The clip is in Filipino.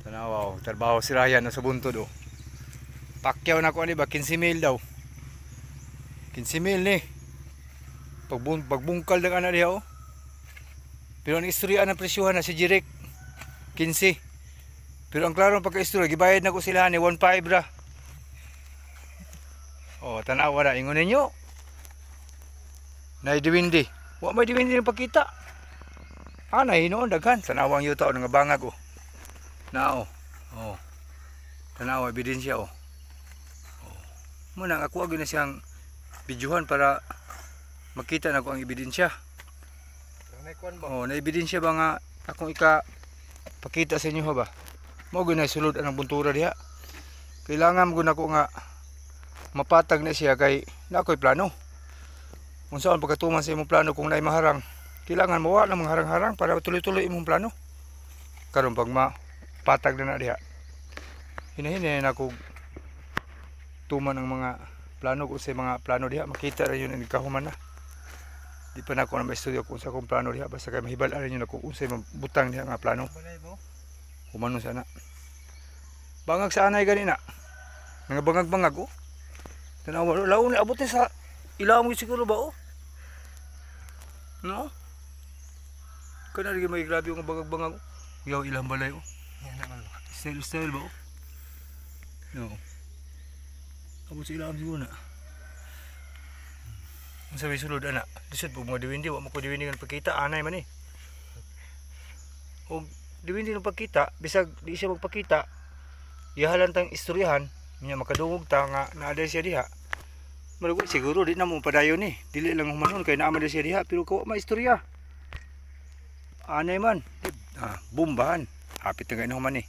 Tanawa, trabaho si Ryan na sa buntod oh. Pakyaw na ko ani ba 15 mil daw. 15 mil ni. Pagbungkal ng anak niya oh. Pero ang istorya ng presyuhan na si Jirek 15. Pero ang klaro pagka-istorya gibayad na ko sila ni 1.5 ra. Oh, tanawa na ingon ninyo. Nay diwindi. Wa may diwindi ng pagkita. Ana hinoon daghan tanawang yuta o nga bangag oh. Nao. Oh. Tanawa ebidensya oh. Muna ako agad na siyang videohan para makita na ko ang ebidensya. Oh, na ebidensya ba nga akong pakita sa inyo ba? Mao gyud na sulod ang buntura diha. Kailangan mo na ko nga mapatag na siya kay na ako'y plano. Kung saan pagkatuman sa imong plano kung naay maharang, kailangan mo wa na mga harang-harang para tuloy-tuloy imong plano. Karon pag mapatag na diha. Hinahinay na ko tuman ng mga plano ko sa mga plano diha makita ra yun ang kahuman na. Di pa na ako na ma-studio kung sa akong plano diha basta kay mahibal-an yun ako kung sa butang diha nga plano. Humano sana. Bangag sa anay ganina. Nga bangag-bangag oh. Tanawa laon abot sa ilaw mo siguro ba oh. No? Kana ri may grabe yung bangag-bangag. Yaw ilang balay oh. Style ba oh. No. Abot sa ilaw siguro na. Ang sabi sulod anak, disod po mga diwindi, wak mo ko diwindi ng pagkita, anay man eh. O diwindi ng pagkita, bisag di siya magpakita, ihalan tang istoryahan, niya makadungog ta nga naaday siya diha. Malugod siguro di na mo padayon eh, dili lang humanon kay naamad siya diha, pero kawa maistorya. Anay man, bombahan, hapit na kayo na human eh.